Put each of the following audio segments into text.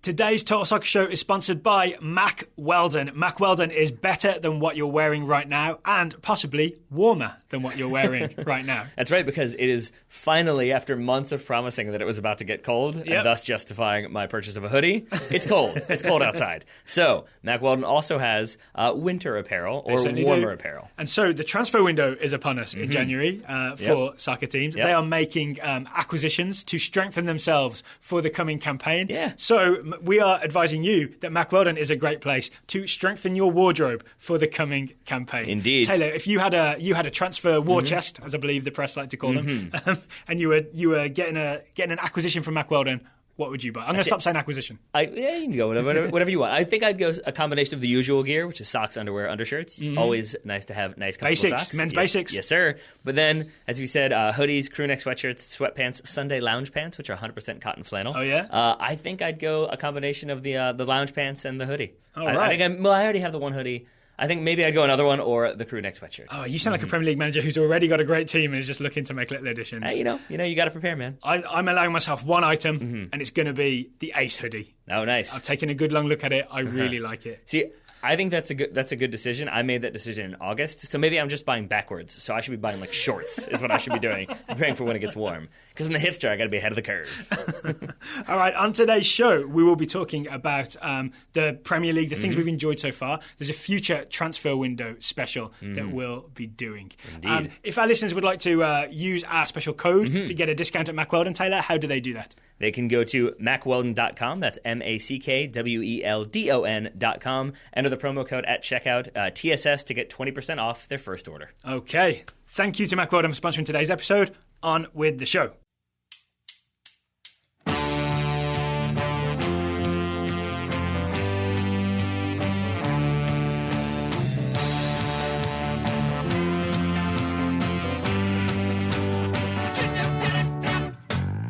Today's Total Soccer Show is sponsored by Mack Weldon. Mack Weldon is better than what you're wearing right now and possibly warmer than what you're wearing right now. That's right, because it is finally, after months of promising that it was about to get cold, and thus justifying my purchase of a hoodie, it's cold. It's cold outside. So Mack Weldon also has winter apparel or warmer apparel. And so the transfer window is upon us in January for soccer teams. They are making acquisitions to strengthen themselves for the coming campaign. Yeah. So we are advising you that Mack Weldon is a great place to strengthen your wardrobe for the coming campaign. Indeed. Taylor, if you had a transfer war chest, as I believe the press like to call them, and you were getting an acquisition from Mack Weldon, what would you buy? I'm going to stop saying acquisition. You can go whatever you want. I think I'd go a combination of the usual gear, which is socks, underwear, undershirts. Always nice to have nice comfortable basics, socks. men's yes, basics. Yes, sir. But then, as we said, hoodies, crew neck sweatshirts, sweatpants, Sunday lounge pants, which are 100% cotton flannel. Oh, yeah? I think I'd go a combination of the lounge pants and the hoodie. Oh, right. I already have the one hoodie. I think maybe I'd go another one or the crew neck sweatshirt. Oh, you sound like a Premier League manager who's already got a great team and is just looking to make little additions. You know, you got to prepare, man. I'm allowing myself one item, and it's going to be the Ace hoodie. Oh, nice. I've taken a good long look at it. I really like it. See, I think that's a good decision. I made that decision in August, so maybe I'm just buying backwards. So I should be buying like shorts is what I should be doing, preparing for when it gets warm. Because I'm the hipster, I got to be ahead of the curve. All right, on today's show, we will be talking about the Premier League, the things we've enjoyed so far. There's a future transfer window special that we'll be doing. Indeed. If our listeners would like to use our special code to get a discount at Mack Weldon, Taylor, how do they do that? They can go to mackweldon.com. That's MackWeldon.com. Enter the promo code at checkout, TSS, to get 20% off their first order. Okay. Thank you to Mack Weldon for sponsoring today's episode. On with the show.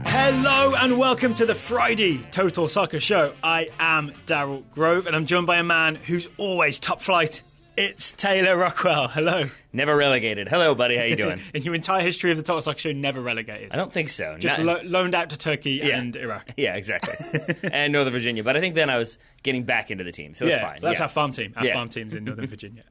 Hello and welcome to the Friday Total Soccer Show. I am Daryl Grove and I'm joined by a man who's always top flight. It's Taylor Rockwell. Hello. Never relegated. Hello, buddy. How you doing? In your entire history of the Total Soccer Show, never relegated. I don't think so. Just loaned out to Turkey and Iraq. Yeah, exactly. And Northern Virginia. But I think then I was getting back into the team, so it's fine. That's our farm team. Our farm team's in Northern Virginia.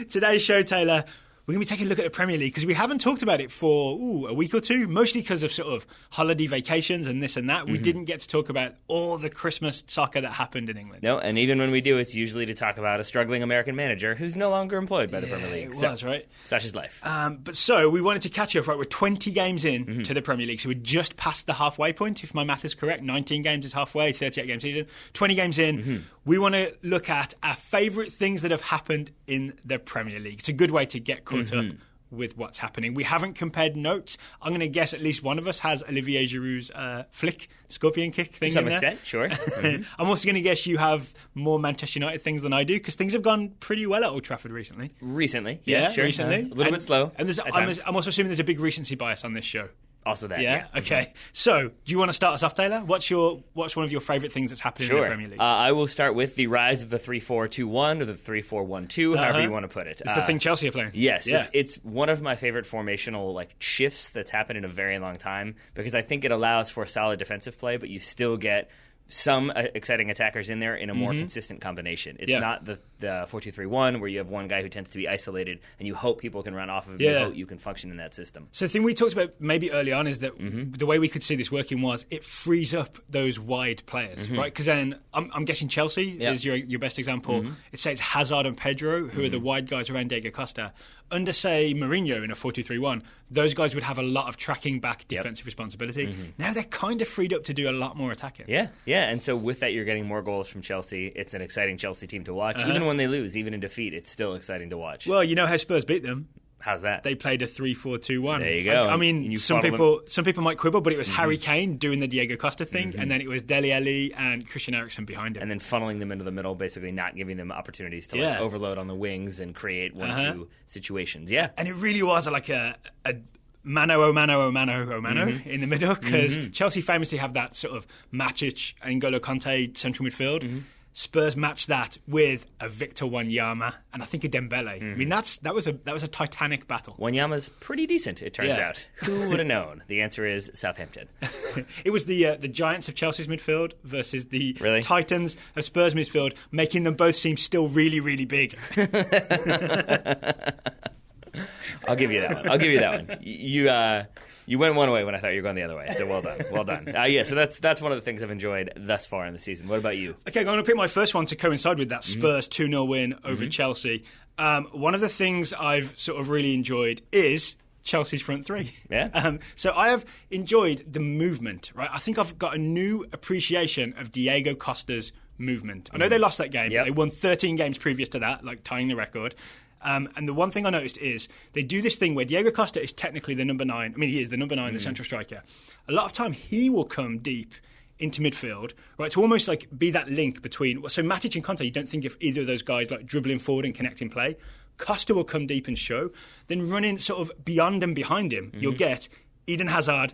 Today's show, Taylor, we're going to be taking a look at the Premier League because we haven't talked about it for a week or two, mostly because of sort of holiday vacations and this and that. We didn't get to talk about all the Christmas soccer that happened in England. No, and even when we do, it's usually to talk about a struggling American manager who's no longer employed by the Premier League. That's right. Such is life. But so we wanted to catch up, right? We're 20 games in to the Premier League, so we're just past the halfway point, if my math is correct. 19 games is halfway, 38-game season. 20 games in, we want to look at our favourite things that have happened in the Premier League. It's a good way to get caught up with what's happening. We haven't compared notes. I'm going to guess at least one of us has Olivier Giroud's flick, scorpion kick thing to some in there. extent, sure. I'm also going to guess you have more Manchester United things than I do because things have gone pretty well at Old Trafford recently. Recently, sure. A little bit slow. And I'm also assuming there's a big recency bias on this show. Also that, yeah. Okay. So, do you want to start us off, Taylor? What's one of your favourite things that's happening in the Premier League? I will start with the rise of the 3-4-2-1 or the 3-4-1-2, however you want to put it. It's the thing Chelsea are playing. Yes, it's one of my favourite formational shifts that's happened in a very long time because I think it allows for solid defensive play, but you still get some exciting attackers in there in a more consistent combination. It's not the 4-2-3-1 where you have one guy who tends to be isolated and you hope people can run off of him. You hope you can function in that system. So the thing we talked about maybe early on is that the way we could see this working was it frees up those wide players, right? Because then I'm guessing Chelsea is your best example. It's Hazard and Pedro who are the wide guys around Diego Costa. Under, say, Mourinho in a 4-2-3-1, those guys would have a lot of tracking back defensive responsibility. Now they're kind of freed up to do a lot more attacking. Yeah, and so with that, you're getting more goals from Chelsea. It's an exciting Chelsea team to watch. Even when they lose, even in defeat, it's still exciting to watch. Well, you know how Spurs beat them. How's that? They played a 3-4-2-1. There you go. I mean, some people might quibble, but it was Harry Kane doing the Diego Costa thing, and then it was Dele Alli and Christian Eriksen behind him. And then funneling them into the middle, basically not giving them opportunities to overload on the wings and create 1-2 situations. Yeah. And it really was like a mano in the middle, because Chelsea famously have that sort of Matic and N'Golo Kante central midfield. Spurs matched that with a Victor Wanyama and I think a Dembele. I mean, that was a titanic battle. Wanyama's pretty decent, it turns out. Who would have known? The answer is Southampton. It was the Giants of Chelsea's midfield versus the Really? Titans of Spurs midfield, making them both seem still really, really big. I'll give you that one. You went one way when I thought you were going the other way, so well done. Well done. So that's one of the things I've enjoyed thus far in the season. What about you? Okay, I'm going to pick my first one to coincide with that Spurs 2-0 win over Chelsea. One of the things I've sort of really enjoyed is Chelsea's front three. Yeah. So I have enjoyed the movement, right? I think I've got a new appreciation of Diego Costa's movement. I know they lost that game. Yep. They won 13 games previous to that, like tying the record. And the one thing I noticed is they do this thing where Diego Costa is technically the number 9. I mean, he is the number 9, the central striker. A lot of time he will come deep into midfield, right, to almost like be that link between. So Matic and Conte, you don't think of either of those guys like dribbling forward and connecting play. Costa will come deep and show. Then running sort of beyond and behind him, you'll get Eden Hazard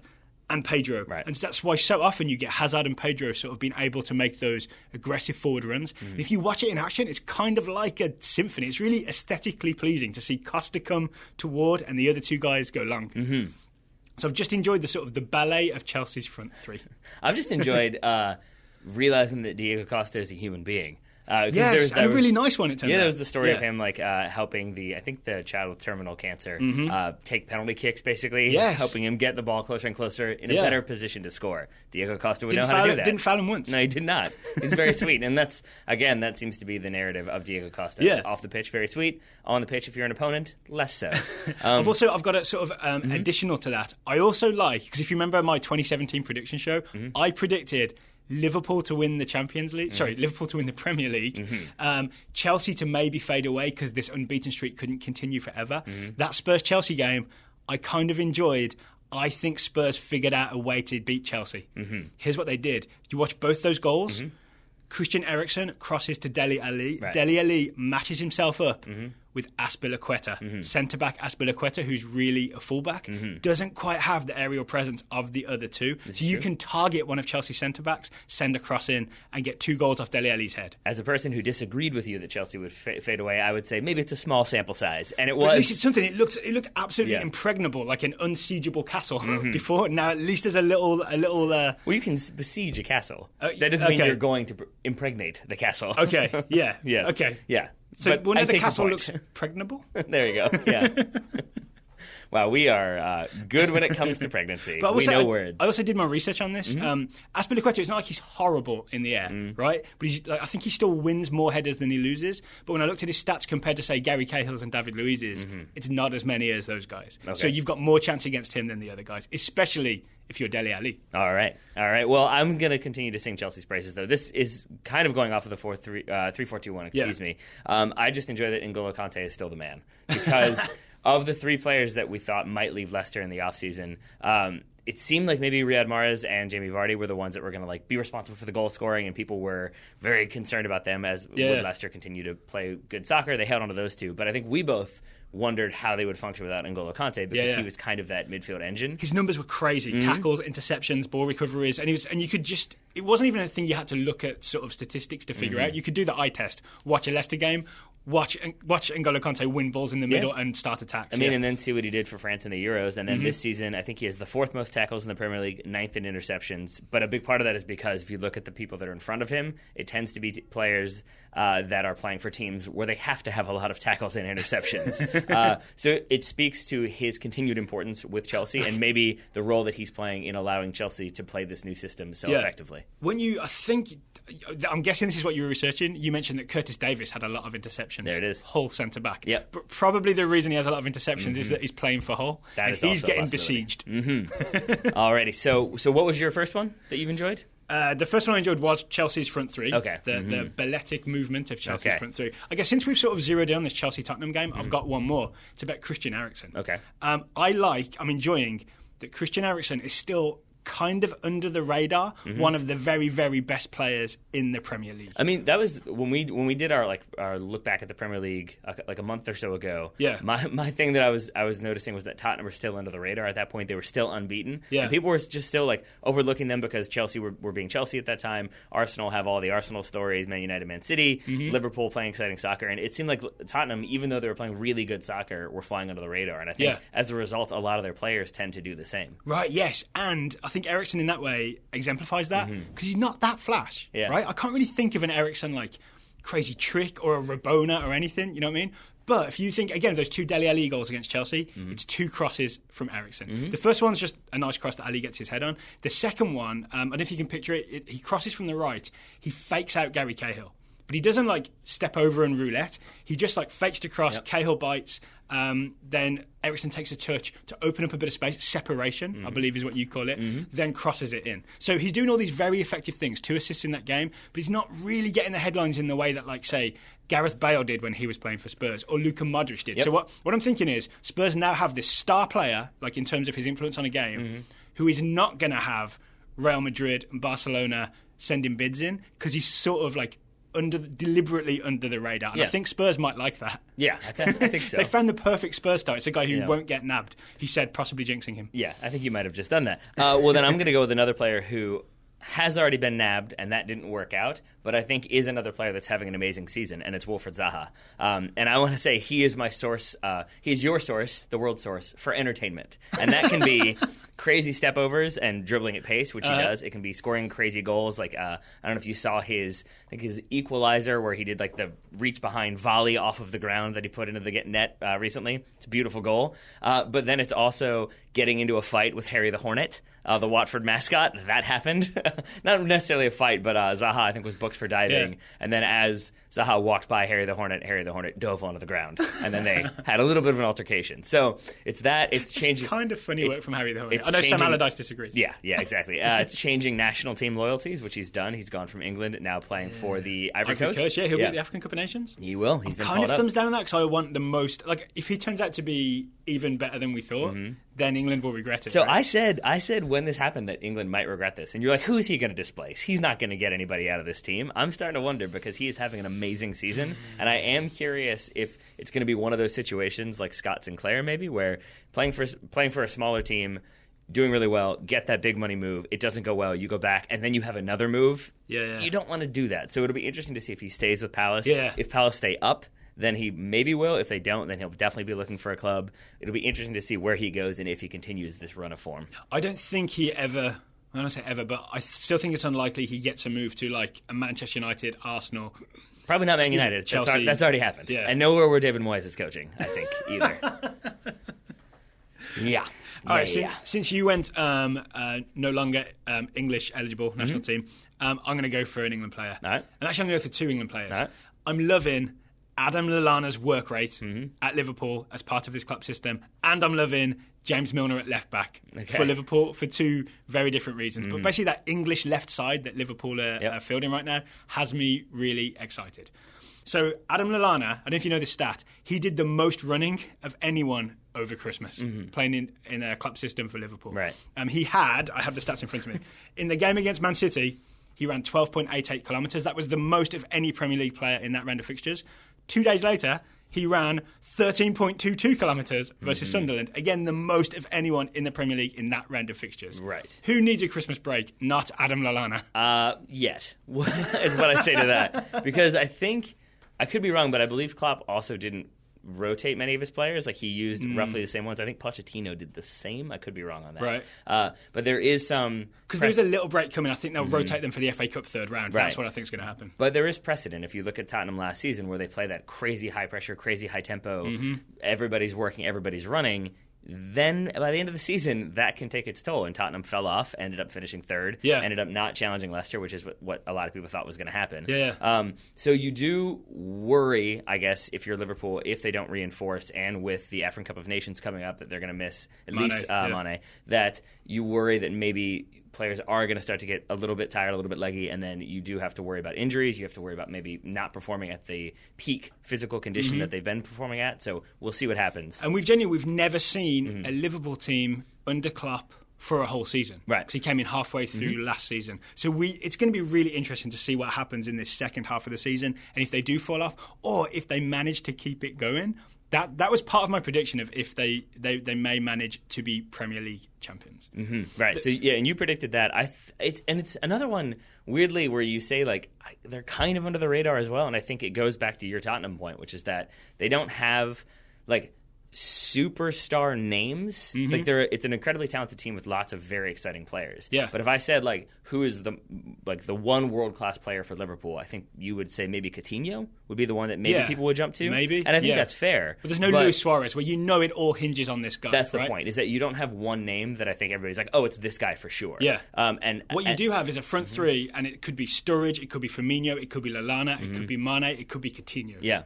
and Pedro. Right. And that's why so often you get Hazard and Pedro sort of being able to make those aggressive forward runs. And if you watch it in action, it's kind of like a symphony. It's really aesthetically pleasing to see Costa come toward and the other two guys go long. So I've just enjoyed the sort of the ballet of Chelsea's front three. I've just enjoyed realizing that Diego Costa is a human being. Yes, and a really nice one, it turned out. Yeah, there was the story of him helping the child with terminal cancer take penalty kicks, basically, helping him get the ball closer and closer in a better position to score. Diego Costa would know how to do that. Didn't foul him once. No, he did not. He's very sweet, and that seems to be the narrative of Diego Costa. Yeah. Off the pitch, very sweet. On the pitch, if you're an opponent, less so. I've got a sort of additional to that. I also like, because if you remember my 2017 prediction show, I predicted Liverpool to win the Champions League. Sorry, Liverpool to win the Premier League. Chelsea to maybe fade away because this unbeaten streak couldn't continue forever. That Spurs-Chelsea game, I kind of enjoyed. I think Spurs figured out a way to beat Chelsea. Here's what they did. You watch both those goals. Christian Eriksen crosses to Dele Alli. Right. Dele Alli matches himself up with Azpilicueta. Centre-back Azpilicueta, who's really a full-back, doesn't quite have the aerial presence of the other two. So you can target one of Chelsea's centre-backs, send a cross in, and get 2 goals off Dele Alli's head. As a person who disagreed with you that Chelsea would fade away, I would say maybe it's a small sample size. And it was. But at least it's something. It looked absolutely impregnable, like an unsiegeable castle before. Now at least there's a little. Well, you can besiege a castle. That doesn't mean you're going to impregnate the castle. Okay. Yeah. Yes. Okay. Yeah. So one of the castle looks pregnable? There you go, yeah. Wow, we are good when it comes to pregnancy. But we know words. I also did my research on this. Azpilicueta, it's not like he's horrible in the air, right? But I think he still wins more headers than he loses. But when I looked at his stats compared to, say, Gary Cahill's and David Luiz's, it's not as many as those guys. Okay. So you've got more chance against him than the other guys, especially if you're Dele Alli. All right. Well, I'm going to continue to sing Chelsea's praises, though. This is kind of going off of the 3-4-2-1, excuse me. I just enjoy that N'Golo Kante is still the man. Because of the 3 players that we thought might leave Leicester in the offseason, it seemed like maybe Riyad Mahrez and Jamie Vardy were the ones that were going to be responsible for the goal scoring, and people were very concerned about them as would Leicester continue to play good soccer. They held on to those 2. But I think we both wondered how they would function without N'Golo Kante because he was kind of that midfield engine. His numbers were crazy. Tackles, interceptions, ball recoveries, and you could just, it wasn't even a thing you had to look at sort of statistics to figure out. You could do the eye test, watch a Leicester game, watch N'Golo Kante win balls in the middle and start attacks. And then see what he did for France in the Euros. And then this season, I think he has the 4th most tackles in the Premier League, 9th in interceptions. But a big part of that is because if you look at the people that are in front of him, it tends to be players that are playing for teams where they have to have a lot of tackles and interceptions. So it speaks to his continued importance with Chelsea and maybe the role that he's playing in allowing Chelsea to play this new system so effectively. I'm guessing this is what you were researching. You mentioned that Curtis Davis had a lot of interceptions. There it is. Hull centre-back. Yep. But probably the reason he has a lot of interceptions is that he's playing for Hull. He's getting besieged. Alrighty. So what was your first one that you've enjoyed? The first one I enjoyed was Chelsea's front three. Okay. The balletic movement of Chelsea's front three. I guess since we've sort of zeroed in on this Chelsea-Tottenham game, I've got one more. It's about Christian Eriksen. Okay. I'm enjoying that Christian Eriksen is still kind of under the radar, one of the very, very best players in the Premier League. I mean, that was when we did our look back at the Premier League like a month or so ago. Yeah. My thing that I was noticing was that Tottenham were still under the radar at that point. They were still unbeaten. Yeah. And people were just still like overlooking them because Chelsea were being Chelsea at that time. Arsenal have all the Arsenal stories. Man United, Man City, Liverpool playing exciting soccer, and it seemed like Tottenham, even though they were playing really good soccer, were flying under the radar. And I think as a result, a lot of their players tend to do the same. Right. Yes, and I think Eriksen in that way exemplifies that because he's not that flash. Yeah. Right. I can't really think of an Eriksen like crazy trick or a Rabona or anything. You know what I mean? But if you think, again, of those 2 Dele Alli goals against Chelsea, it's 2 crosses from Eriksen. The first one's just a nice cross that Ali gets his head on. The second one, I don't know if you can picture it, he crosses from the right. He fakes out Gary Cahill. But he doesn't, like, step over and roulette. He just, like, fakes to cross, Cahill bites, then Eriksen takes a touch to open up a bit of space, separation, I believe is what you call it, then crosses it in. So he's doing all these very effective things, 2 assists in that game, but he's not really getting the headlines in the way that, like, say, Gareth Bale did when he was playing for Spurs, or Luka Modric did. So what I'm thinking is, Spurs now have this star player, like, in terms of his influence on a game, who is not going to have Real Madrid and Barcelona sending bids in, because he's sort of, like, deliberately under the radar. And I think Spurs might like that. Yeah, I think so. They found the perfect Spurs star. It's a guy who won't get nabbed, he said, possibly jinxing him. Yeah, I think you might have just done that. Well, then I'm going to go with another player who has already been nabbed, and that didn't work out, but I think is another player that's having an amazing season, and it's Wilf Zaha. And I want to say he is my source, he's your source, the world source, for entertainment. And that can be crazy step-overs and dribbling at pace, which he does. It can be scoring crazy goals, like, I don't know if you saw his equalizer, where he did, like, the reach-behind volley off of the ground that he put into the net recently. It's a beautiful goal. But then it's also getting into a fight with Harry the Hornet, the Watford mascot. That happened. Not necessarily a fight, but Zaha, I think, was booked for diving. Yeah. And then as Zaha walked by Harry the Hornet dove onto the ground. And then they had a little bit of an altercation. So it's that. It's changing. It's kind of funny work from Harry the Hornet. I know Sam Allardyce disagrees. Yeah, exactly. It's changing national team loyalties, which he's done. He's gone from England, now playing for the Ivory Coast. Yeah, he'll be at the African Cup of Nations. He will. He's been kind of thumbs down on that because I want the most. Like, if he turns out to be even better than we thought, then England will regret it. So right? I said when this happened that England might regret this, and you're like, who is he going to displace? He's not going to get anybody out of this team. I'm starting to wonder because he is having an amazing season, and I am curious if it's going to be one of those situations like Scott Sinclair maybe, where playing for a smaller team, doing really well, get that big money move, it doesn't go well, you go back, and then you have another move. Yeah. You don't want to do that. So it'll be interesting to see if he stays with Palace. Yeah. If Palace stay up, then he maybe will. If they don't, then he'll definitely be looking for a club. It'll be interesting to see where he goes and if he continues this run of form. I don't think he ever, I don't say ever, but I still think it's unlikely he gets a move to like a Manchester United, Arsenal. Probably not Man United. Chelsea. That's already happened. Yeah. And nowhere where David Moyes is coaching, I think, either. Yeah. All right, since you went no longer English eligible national team, I'm going to go for an England player. All right. And actually, I'm going to go for 2 England players. All right. I'm loving Adam Lallana's work rate at Liverpool as part of this club system, and I'm loving James Milner at left back for Liverpool for 2 very different reasons. But basically, that English left side that Liverpool are fielding right now has me really excited. So Adam Lallana, I don't know if you know this stat, he did the most running of anyone over Christmas, playing in a club system for Liverpool. Right. He had, I have the stats in front of me, in the game against Man City, he ran 12.88 kilometres. That was the most of any Premier League player in that round of fixtures. 2 days later, he ran 13.22 kilometres versus Sunderland. Again, the most of anyone in the Premier League in that round of fixtures. Right. Who needs a Christmas break? Not Adam Lallana. Yet, is what I say to that. Because I think, I could be wrong, but I believe Klopp also didn't rotate many of his players. Like, he used roughly the same ones. I think Pochettino did the same. I could be wrong on that. Right. But there is some... Because there's a little break coming. I think they'll rotate them for the FA Cup third round. Right. That's what I think is going to happen. But there is precedent. If you look at Tottenham last season, where they play that crazy high pressure, crazy high tempo, everybody's working, everybody's running, then by the end of the season, that can take its toll. And Tottenham fell off, ended up finishing third, ended up not challenging Leicester, which is what a lot of people thought was going to happen. So you do worry, I guess, if you're Liverpool, if they don't reinforce, and with the African Cup of Nations coming up that they're going to miss, at least Mane, that you worry that maybe players are going to start to get a little bit tired, a little bit leggy, and then you do have to worry about injuries. You have to worry about maybe not performing at the peak physical condition that they've been performing at. So we'll see what happens. And we've never seen a Liverpool team under Klopp for a whole season. Right. Because he came in halfway through last season. So it's going to be really interesting to see what happens in this second half of the season, and if they do fall off, or if they manage to keep it going. That was part of my prediction of if they may manage to be Premier League champions. Right. So yeah, and you predicted that. It's another one weirdly where you say like they're kind of under the radar as well, and I think it goes back to your Tottenham point, which is that they don't have like superstar names. Like it's an incredibly talented team with lots of very exciting players. Yeah. But if I said like who is the one world class player for Liverpool, I think you would say maybe Coutinho would be the one that maybe people would jump to. Maybe. And I think that's fair. But there's no Luis Suarez where it all hinges on this guy. That's the point, is that you don't have one name that I think everybody's like, oh, it's this guy for sure. Yeah. And what you do have is a front three, and it could be Sturridge, it could be Firmino, it could be Lallana, it could be Mane, it could be Coutinho. Yeah.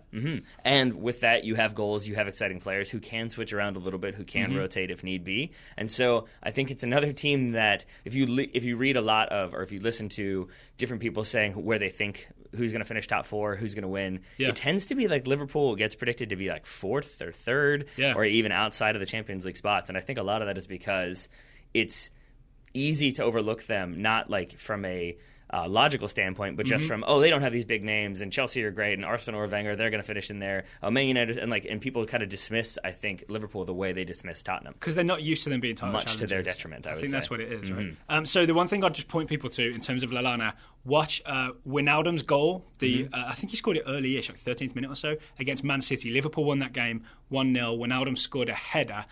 And with that, you have goals, you have exciting players who can switch around a little bit, who can rotate if need be. And so I think it's another team that if you read a lot of, or if you listen to different people saying where they think who's going to finish top four, who's going to win, it tends to be like Liverpool gets predicted to be like fourth or third, or even outside of the Champions League spots. And I think a lot of that is because it's easy to overlook them, not like from a logical standpoint, but just from, they don't have these big names, and Chelsea are great, and Arsenal or Wenger, they're going to finish in there. Man United, and people kind of dismiss, I think, Liverpool the way they dismiss Tottenham. Because they're not used to them being title much challengers. to their detriment, I would think say. That's what it is, right? So the one thing I'd just point people to in terms of Lallana, watch Wijnaldum's goal. I think he scored it early-ish, like 13th minute or so, against Man City. Liverpool won that game 1-0. Wijnaldum scored a header.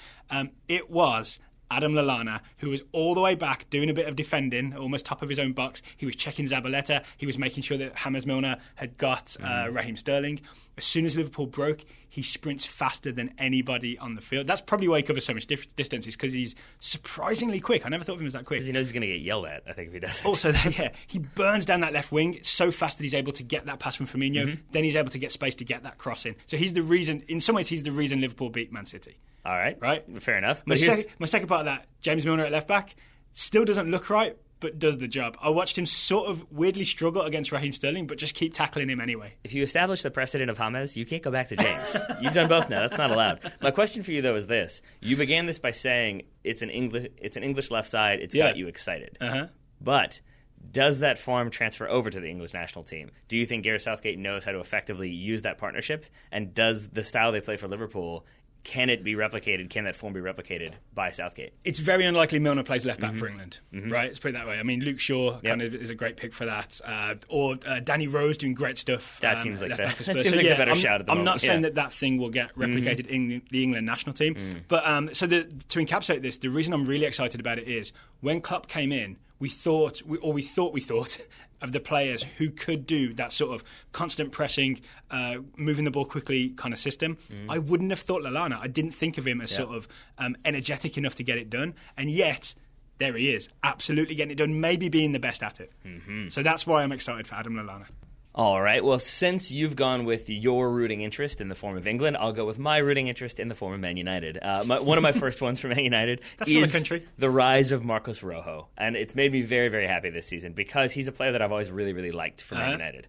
It was Adam Lallana, who was all the way back doing a bit of defending, almost top of his own box. He was checking Zabaleta. He was making sure that James Milner had got Raheem Sterling. As soon as Liverpool broke, he sprints faster than anybody on the field. That's probably why he covers so much distance, is because he's surprisingly quick. I never thought of him as that quick. Because he knows he's going to get yelled at, I think, if he does. Also, he burns down that left wing so fast that he's able to get that pass from Firmino. Then he's able to get space to get that cross in. So he's the reason, in some ways, he's the reason Liverpool beat Man City. All right. Fair enough. My second part of that, James Milner at left back, still doesn't look right, but does the job. I watched him sort of weirdly struggle against Raheem Sterling, but just keep tackling him anyway. If you establish the precedent of James, you can't go back to James. You've done both now. That's not allowed. My question for you, though, is this. You began this by saying it's an English left side. It's got you excited. But does that form transfer over to the English national team? Do you think Gareth Southgate knows how to effectively use that partnership? And does the style they play for Liverpool, can it be replicated? Can that form be replicated by Southgate? It's very unlikely Milner plays left back for England, right? Let's put it that way. I mean, Luke Shaw kind of is a great pick for that, or Danny Rose doing great stuff. That seems like the better shout at the moment. I'm not saying that thing will get replicated in the England national team, but to encapsulate this, the reason I'm really excited about it is when Klopp came in, we thought of the players who could do that sort of constant pressing, moving the ball quickly kind of system. I wouldn't have thought Lallana. I didn't think of him as sort of energetic enough to get it done. And yet, there he is, absolutely getting it done, maybe being the best at it. So that's why I'm excited for Adam Lallana. All right. Well, since you've gone with your rooting interest in the form of England, I'll go with my rooting interest in the form of Man United. One of my first ones for Man United is the rise of Marcos Rojo. And it's made me very, very happy this season because he's a player that I've always really, really liked for Man United.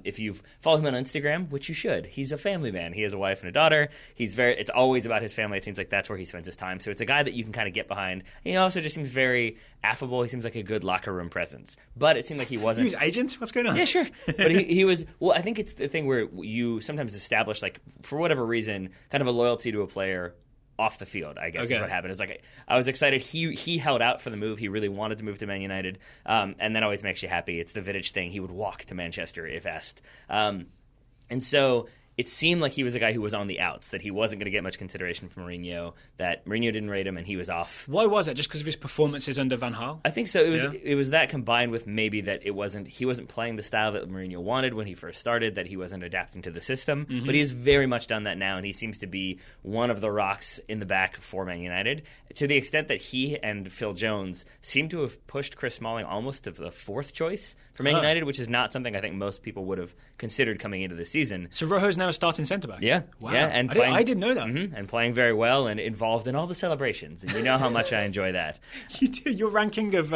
If you've followed him on Instagram, which you should, he's a family man. He has a wife and a daughter. It's always about his family. It seems like that's where he spends his time. So it's a guy that you can kind of get behind. And he also just seems very affable. He seems like a good locker room presence. But it seemed like he wasn't. He was agent? What's going on? Yeah, sure. But he was, well, I think it's the thing where you sometimes establish, like, for whatever reason, kind of a loyalty to a player off the field, I guess, is what happened. It's like, I was excited. He held out for the move. He really wanted to move to Man United. And that always makes you happy. It's the Vidic thing. He would walk to Manchester if asked. And so it seemed like he was a guy who was on the outs, that he wasn't going to get much consideration from Mourinho, that Mourinho didn't rate him and he was off. Why was it? Just because of his performances under Van Gaal? I think so. It was that combined with maybe that he wasn't playing the style that Mourinho wanted when he first started, that he wasn't adapting to the system. But he's very much done that now, and he seems to be one of the rocks in the back for Man United, to the extent that he and Phil Jones seem to have pushed Chris Smalling almost to the fourth choice for Man United, which is not something I think most people would have considered coming into the season. So Rojo's now a starting centre-back? Yeah. Wow. Yeah, and I didn't know that. And playing very well and involved in all the celebrations. And you know how much I enjoy that. You do. Your ranking of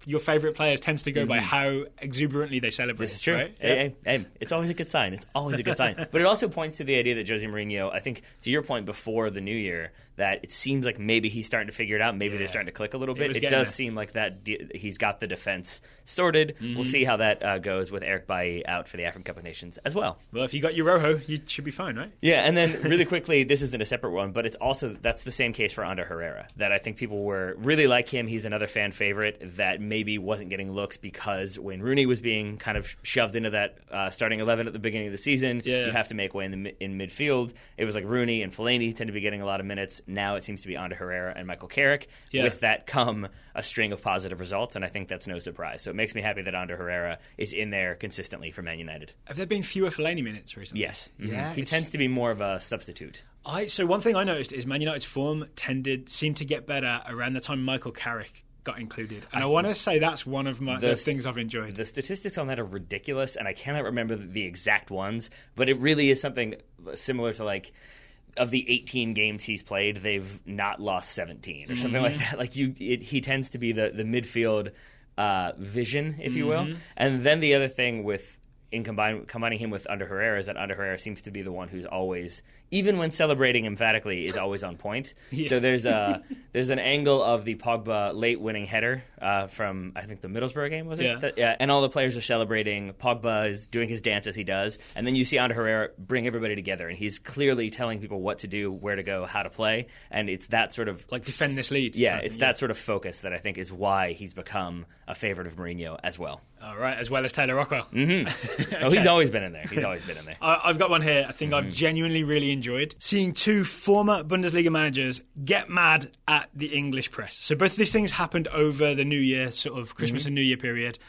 your favourite players tends to go by how exuberantly they celebrate. This is true. Right? Hey, it's always a good sign. It's always a good sign. But it also points to the idea that Jose Mourinho, I think, to your point before the new year, that it seems like maybe he's starting to figure it out. Maybe they're starting to click a little bit. It does seem like that he's got the defense sorted. We'll see how that goes with Eric Bailly out for the African Cup of Nations as well. Well, if you got your Rojo, you should be fine, right? Yeah, and then really quickly, this isn't a separate one, but that's the same case for Ander Herrera, that I think people were really like him. He's another fan favorite that maybe wasn't getting looks because when Rooney was being kind of shoved into that starting 11 at the beginning of the season, you have to make way in midfield. It was like Rooney and Fellaini tend to be getting a lot of minutes. Now it seems to be Ander Herrera and Michael Carrick. With that come a string of positive results, and I think that's no surprise. So it makes me happy that Ander Herrera is in there consistently for Man United. Have there been fewer Fellaini minutes recently? Yes. Yeah, he tends to be more of a substitute. So one thing I noticed is Man United's form seemed to get better around the time Michael Carrick got included. And I want to say that's one of the things I've enjoyed. The statistics on that are ridiculous, and I cannot remember the exact ones, but it really is something similar to like, of the 18 games he's played, they've not lost 17 or something like that. Like he tends to be the midfield vision, if you will. And then the other thing combining him with Ander Herrera is that Ander Herrera seems to be the one who's always, even when celebrating emphatically, is always on point. So there's an angle of the Pogba late winning header from, I think, the Middlesbrough game, was it? And all the players are celebrating. Pogba is doing his dance as he does. And then you see Ander Herrera bring everybody together, and he's clearly telling people what to do, where to go, how to play. And it's that sort of... like defend this lead. Yeah, it's that sort of focus that I think is why he's become a favorite of Mourinho as well. All right, as well as Taylor Rockwell. Oh, he's always been in there. I've got one here. I think I've genuinely really enjoyed seeing two former Bundesliga managers get mad at the English press. So both of these things happened over the New Year, sort of Christmas and New Year period.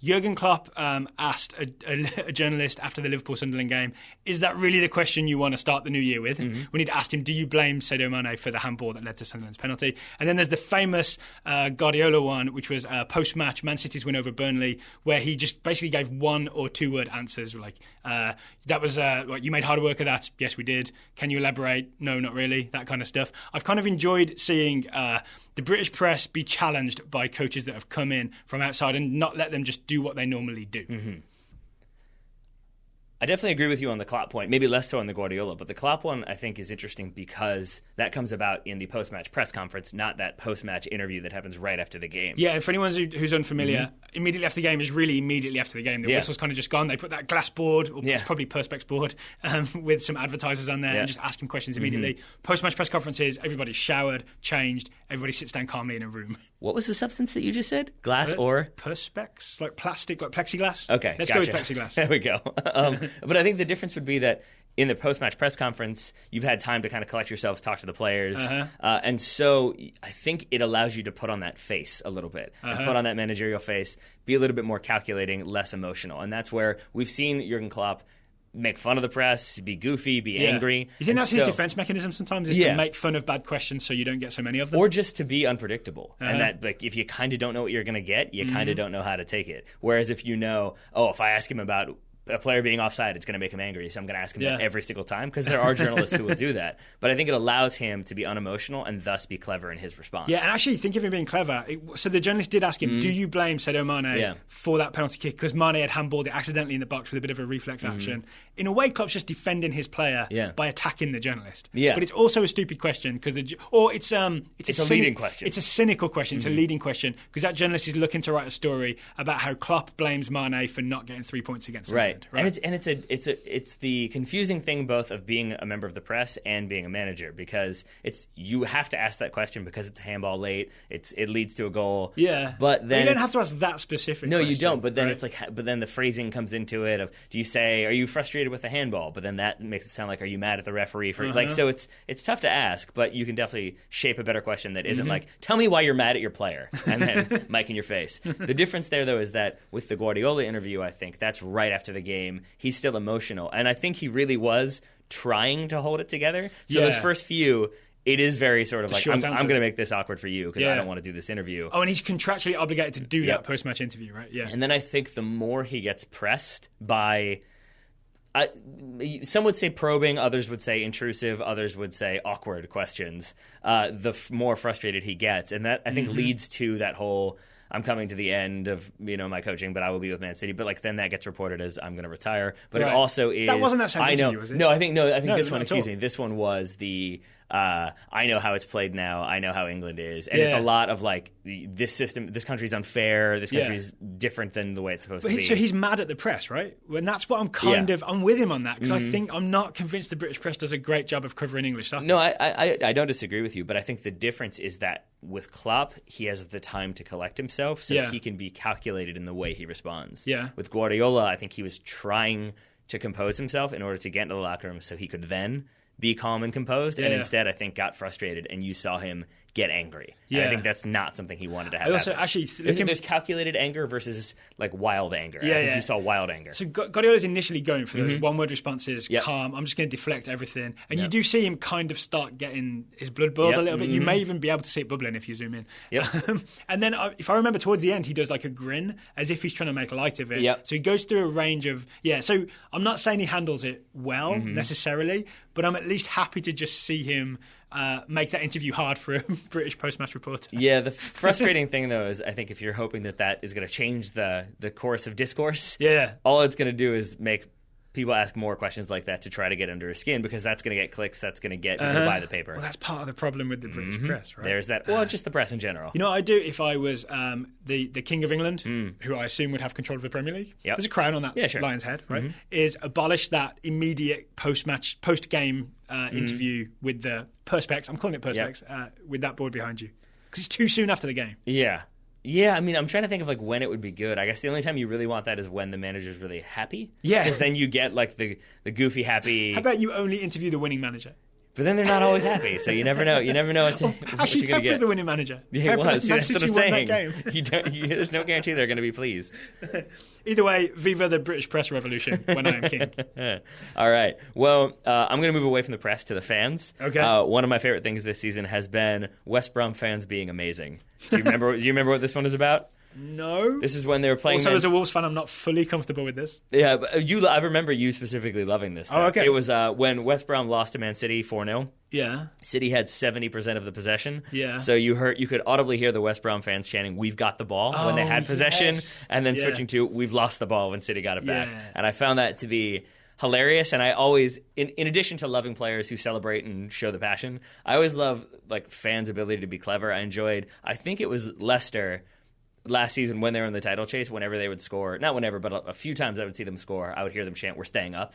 Jurgen Klopp asked a journalist after the Liverpool-Sunderland game, is that really the question you want to start the new year with? When he'd asked him, do you blame Sadio Mane for the handball that led to Sunderland's penalty? And then there's the famous Guardiola one, which was post-match Man City's win over Burnley, where he just basically gave one or two word answers like, that was, you made hard work of that? Yes, we did. Can you elaborate? No, not really. That kind of stuff. I've kind of enjoyed seeing the British press be challenged by coaches that have come in from outside and not let them just do what they normally do. I definitely agree with you on the Klopp point, maybe less so on the Guardiola, but the Klopp one I think is interesting because that comes about in the post-match press conference, not that post-match interview that happens right after the game. Yeah, and for anyone who's unfamiliar, immediately after the game is really immediately after the game. The whistle's kind of just gone. They put that glass board, or it's probably Perspex board, with some advertisers on there and just ask him questions immediately. Post-match press conferences, everybody's showered, changed, everybody sits down calmly in a room. What was the substance that you just said? Glass or? Perspex, like plastic, like plexiglass. Okay, Let's go with plexiglass. There we go. But I think the difference would be that in the post-match press conference, you've had time to kind of collect yourselves, talk to the players. And so I think it allows you to put on that face a little bit, and put on that managerial face, be a little bit more calculating, less emotional. And that's where we've seen Jurgen Klopp make fun of the press, be goofy, be angry. You think that's his defense mechanism sometimes, is to make fun of bad questions so you don't get so many of them? Or just to be unpredictable. And that, like, if you kind of don't know what you're going to get, you kind of don't know how to take it. Whereas if you know, if I ask him about a player being offside, it's going to make him angry, so I'm going to ask him that every single time, because there are journalists who will do that. But I think it allows him to be unemotional and thus be clever in his response. Yeah, and actually, think of him being clever. So the journalist did ask him, do you blame Sadio Mane for that penalty kick? Because Mane had handballed it accidentally in the box with a bit of a reflex action. In a way, Klopp's just defending his player by attacking the journalist. But it's also a stupid question, because it's a leading question. It's a cynical question. It's a leading question, because that journalist is looking to write a story about how Klopp blames Mane for not getting 3 points against Sunderland. Right. And it's the confusing thing both of being a member of the press and being a manager, because you have to ask that question because it's a handball late. It leads to a goal. Yeah, but then you don't have to ask that specific. No, question, you don't. But then it's like, but then the phrasing comes into it of, do you say, are you frustrated with the handball? But then that makes it sound like, are you mad at the referee for like? So it's tough to ask, but you can definitely shape a better question that isn't like, tell me why you're mad at your player, and then mic in your face. The difference there though is that with the Guardiola interview, I think that's right after the game. He's still emotional, and I think he really was trying to hold it together. So those first few, it is very sort of like, I'm going to make this awkward for you because I don't want to do this interview. Oh, and he's contractually obligated to do that post-match interview, right? Yeah. And then I think the more he gets pressed by, some would say probing, others would say intrusive, others would say awkward questions, the more frustrated he gets. And that, I think, leads to that whole I'm coming to the end of my coaching, but I will be with Man City. But then that gets reported as I'm going to retire. But it also is that wasn't that same interview, was it? No, I think this one. Excuse me. This one was the. I know how it's played now. I know how England is, and it's a lot of this system. This country's unfair. This country's different than the way it's supposed to be. So he's mad at the press, right? And that's what I'm with him on that, because I think I'm not convinced the British press does a great job of covering English soccer. No, I don't disagree with you, but I think the difference is that with Klopp, he has the time to collect himself, so he can be calculated in the way he responds. Yeah. With Guardiola, I think he was trying to compose himself in order to get into the locker room, so he could then be calm and composed, and instead I think got frustrated, and you saw him get angry. And I think that's not something he wanted to have. There's calculated anger versus wild anger. I think you saw wild anger. So Guardiola's initially going for those one-word responses, calm, I'm just going to deflect everything. And you do see him kind of start getting his blood boiled a little bit. You may even be able to see it bubbling if you zoom in. And then if I remember towards the end, he does a grin as if he's trying to make light of it. So he goes through a range of, so I'm not saying he handles it well necessarily, but I'm at least happy to just see him make that interview hard for a British post-match reporter. Yeah, the frustrating thing, though, is I think if you're hoping that is going to change the course of discourse, all it's going to do is make people ask more questions like that to try to get under his skin, because that's going to get clicks, that's going to get people to buy the paper. Well, that's part of the problem with the British press, right? There's that. Well, just the press in general. You know what I'd do if I was the King of England, who I assume would have control of the Premier League? There's a crown on that lion's head, right? Is abolish that immediate post-game interview with the perspex. I'm calling it perspex, with that board behind you. Because it's too soon after the game. Yeah, I mean, I'm trying to think of when it would be good. I guess the only time you really want that is when the manager's really happy. Yeah. Because then you get the goofy happy. How about you only interview the winning manager? But then they're not always happy, so you never know. You never know what you're going to get. Actually, Pep was the winning manager. Yeah, he was. That's what I'm saying. That game. There's no guarantee they're going to be pleased. Either way, viva the British press revolution when I am king. All right. Well, I'm going to move away from the press to the fans. Okay. One of my favorite things this season has been West Brom fans being amazing. Do you remember what this one is about? No. This is when they were playing. Also, as a Wolves fan, I'm not fully comfortable with this. Yeah, but I remember you specifically loving this. Oh, okay. It was when West Brom lost to Man City 4-0. Yeah. City had 70% of the possession. Yeah. So you could audibly hear the West Brom fans chanting, "We've got the ball," when they had possession, and then switching to "We've lost the ball" when City got it back. And I found that to be hilarious, and I always, in addition to loving players who celebrate and show the passion, I always love fans' ability to be clever. I think it was Leicester last season when they were in the title chase, whenever they would score, not whenever, but a few times I would see them score, I would hear them chant, "We're staying up."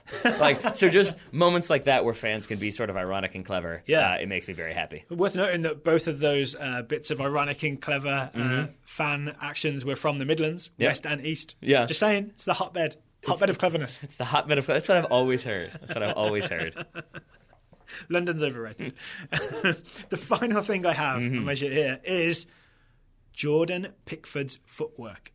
So just moments like that where fans can be sort of ironic and clever, it makes me very happy. Worth noting that both of those bits of ironic and clever fan actions were from the Midlands, West and East. Yeah. Just saying, it's the hotbed of cleverness. It's the hotbed of cleverness. That's what I've always heard. London's overrated. The final thing I have on my sheet here is Jordan Pickford's footwork.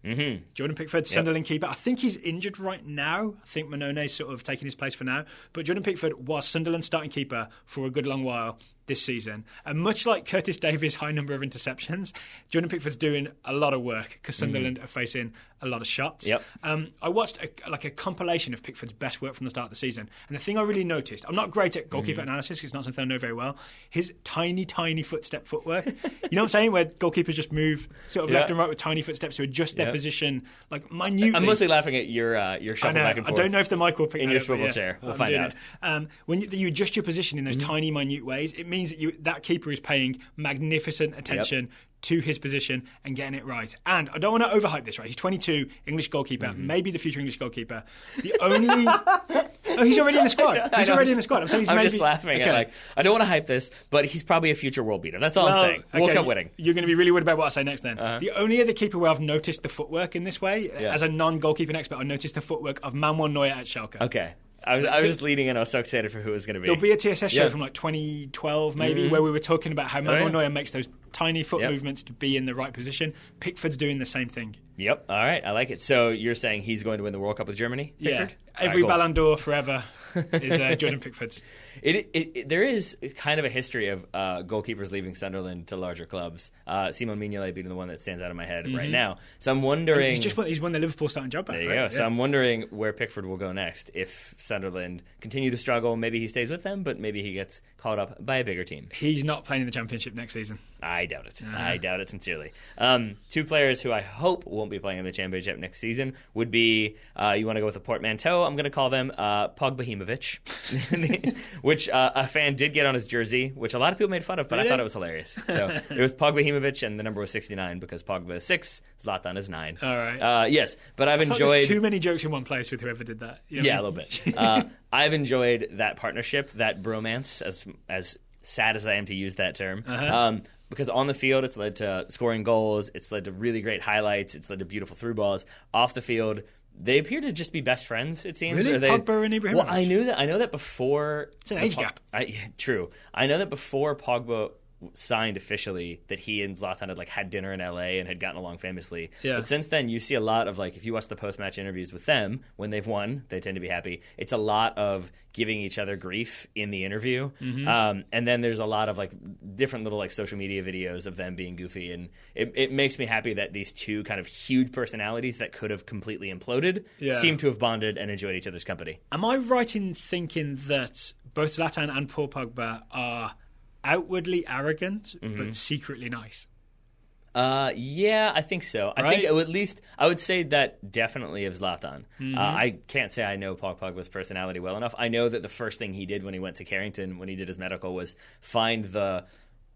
Jordan Pickford, Sunderland keeper. I think he's injured right now. I think Manone's sort of taking his place for now. But Jordan Pickford was Sunderland's starting keeper for a good long while this season. And much like Curtis Davies' high number of interceptions, Jordan Pickford's doing a lot of work because Sunderland are facing a lot of shots. I watched a compilation of Pickford's best work from the start of the season. And the thing I really noticed, I'm not great at goalkeeper analysis because it's not something I know very well, his tiny footwork. You know what I'm saying? Where goalkeepers just move sort of left and right with tiny footsteps to adjust their position minutely. I'm mostly laughing at your shuffle back and forth. I don't know if the mic will pick in that your up, swivel chair. We'll find out. When you adjust your position in those tiny, minute ways, it means that keeper is paying magnificent attention to his position and getting it right. And I don't want to overhype this, right? He's 22, English goalkeeper, maybe the future English goalkeeper. The only... Oh, he's already in the squad. He's already in the squad. I'm saying just laughing at I don't want to hype this, but he's probably a future world beater. That's all I'm saying. We'll come winning. You're going to be really worried about what I say next then. The only other keeper where I've noticed the footwork in this way, as a non-goalkeeping expert, I noticed the footwork of Manuel Neuer at Schalke. Okay. I was just leading in. I was so excited for who it was going to be. There'll be a TSS show from 2012 maybe where we were talking about how Manuel Neuer makes those tiny foot movements to be in the right position. Pickford's doing the same thing. Yep. All right. I like it. So you're saying he's going to win the World Cup with Germany, Pickford? Yeah. Every Ballon d'Or forever is Jordan Pickford's. There is kind of a history of goalkeepers leaving Sunderland to larger clubs. Simon Mignolet being the one that stands out in my head right now. So I'm wondering... He's won the Liverpool starting job back, There you right? go. Yeah. So I'm wondering where Pickford will go next. If Sunderland continue to struggle, maybe he stays with them, but maybe he gets caught up by a bigger team. He's not playing in the Championship next season. I doubt it. I doubt it sincerely. Two players who I hope won't be playing in the Championship next season would be, you want to go with a portmanteau, I'm going to call them Pogbohimovic, which a fan did get on his jersey, which a lot of people made fun of, but I thought it was hilarious. So it was Pogbohimovic, and the number was 69 because Pogba is 6, Zlatan is 9. All right. Yes, but I've enjoyed... There's too many jokes in one place with whoever did that. You know yeah, what a little bit. I've enjoyed that partnership, that bromance, as sad as I am to use that term. Because on the field, it's led to scoring goals. It's led to really great highlights. It's led to beautiful through balls. Off the field, they appear to just be best friends, it seems. Really? Pogba and Ibrahimovic? Well, I know that before... It's an age gap. True. I know that before Pogba signed officially that he and Zlatan had dinner in LA and had gotten along famously. Yeah. But since then, you see a lot of, if you watch the post-match interviews with them, when they've won, they tend to be happy. It's a lot of giving each other grief in the interview. And then there's a lot of, different little, social media videos of them being goofy. And it makes me happy that these two kind of huge personalities that could have completely imploded seem to have bonded and enjoyed each other's company. Am I right in thinking that both Zlatan and Paul Pogba are outwardly arrogant but secretly nice? Yeah, I think so. I think at least I would say that definitely of Zlatan. I can't say I know Paul Pogba's personality well enough. I know that the first thing he did when he went to Carrington, when he did his medical, was find the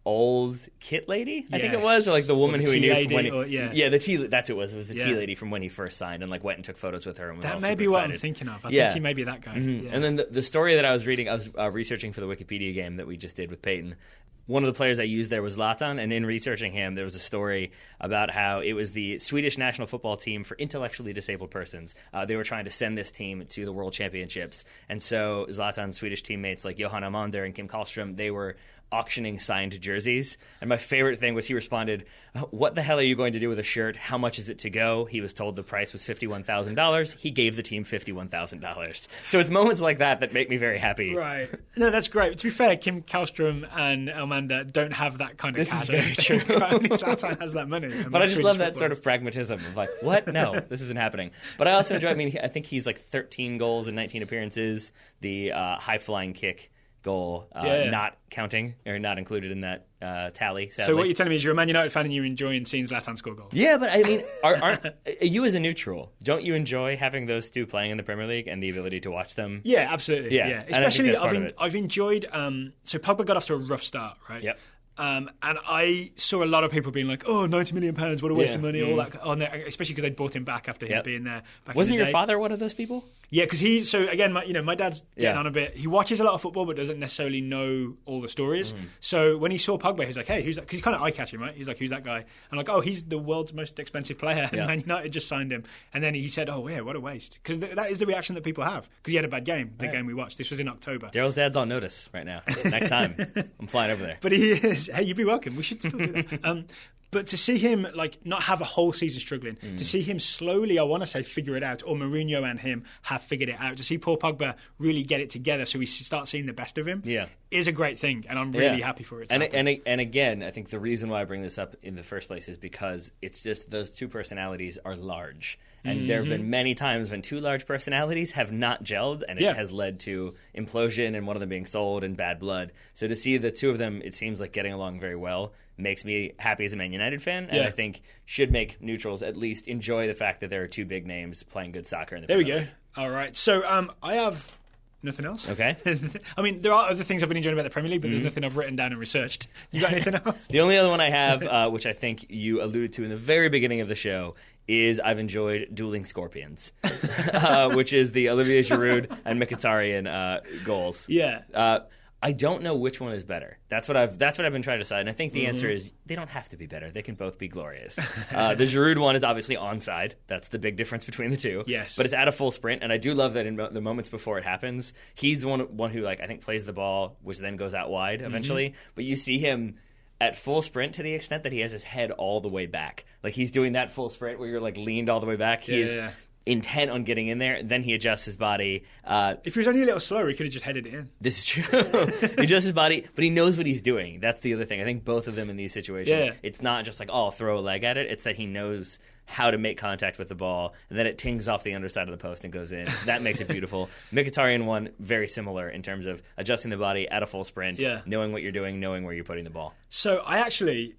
old kit lady, I think it was, or the woman who he knew from when the tea. That's it was. It was the tea lady from when he first signed, and went and took photos with her. And was that all may super be what excited. I'm thinking of. I think he may be that guy. And then the story that I was reading, I was researching for the Wikipedia game that we just did with Peyton. One of the players I used there was Zlatan, and in researching him, there was a story about how it was the Swedish national football team for intellectually disabled persons. They were trying to send this team to the World Championships, and so Zlatan's Swedish teammates like Johan Amander and Kim Karlström, they were auctioning signed jerseys. And my favorite thing was he responded, "What the hell are you going to do with a shirt? How much is it to go?" He was told the price was $51,000. He gave the team $51,000. So it's moments like that make me very happy. Right. No, that's great. To be fair, Kim Karlström and Elmander don't have that kind of cash. This is very true. Only Zlatan has that money. But I just love that sort of pragmatism of what? No, this isn't happening. But I also enjoy, I think he's 13 goals in 19 appearances. The high-flying kick goal, not counting or not included in that tally, sadly. So what you're telling me is you're a Man United fan and you're enjoying seeing Zlatan score goals? Yeah, but aren't you as a neutral, don't you enjoy having those two playing in the Premier League and the ability to watch them? Yeah, absolutely. Yeah. Especially, I've enjoyed... so Pogba got off to a rough start, right? Yep. And I saw a lot of people being like, "Oh, £90 million, what a waste of money!" All that, especially because they'd bought him back after him being there. Wasn't your father one of those people? Yeah, because he. So again, my dad's getting on a bit. He watches a lot of football, but doesn't necessarily know all the stories. So when he saw Pogba, he was like, "Hey, who's that?" Because he's kind of eye catching, right? He's like, "Who's that guy?" I'm like, "Oh, he's the world's most expensive player." And Man United just signed him. And then he said, "Oh, yeah, what a waste!" Because that is the reaction that people have. Because he had a bad game. The game we watched. This was in October. Daryl's dad's on notice right now. Next time, I'm flying over there. But he is. Hey, you'd be welcome. We should still do that. But to see him not have a whole season struggling, to see him slowly, I want to say, figure it out, or Mourinho and him have figured it out, to see Paul Pogba really get it together so we start seeing the best of him is a great thing, and I'm really happy for it. And again, I think the reason why I bring this up in the first place is because it's just those two personalities are large. And there have been many times when two large personalities have not gelled, and it has led to implosion and one of them being sold and bad blood. So to see the two of them, it seems like getting along very well, makes me happy as a Man United fan, and I think should make neutrals at least enjoy the fact that there are two big names playing good soccer in the Premier League. All right. So I have nothing else. Okay. I mean, there are other things I've been enjoying about the Premier League, but there's nothing I've written down and researched. You got anything else? The only other one I have, which I think you alluded to in the very beginning of the show, is I've enjoyed Dueling Scorpions, which is the Olivier Giroud and Mkhitaryan goals. Yeah. I don't know which one is better. That's what I've been trying to decide. And I think the answer is they don't have to be better. They can both be glorious. The Giroud one is obviously onside. That's the big difference between the two. Yes. But it's at a full sprint, and I do love that in the moments before it happens, he's one who I think plays the ball, which then goes out wide eventually. But you see him at full sprint to the extent that he has his head all the way back. Like, he's doing that full sprint where you're, like, leaned all the way back. He is intent on getting in there. Then he adjusts his body. If he was only a little slower, he could have just headed it in. This is true. He adjusts his body, but he knows what he's doing. That's the other thing. I think both of them in these situations, it's not just like, oh, I'll throw a leg at it. It's that he knows how to make contact with the ball, and then it tings off the underside of the post and goes in. That makes it beautiful. Mkhitaryan one, very similar in terms of adjusting the body at a full sprint, knowing what you're doing, knowing where you're putting the ball. So I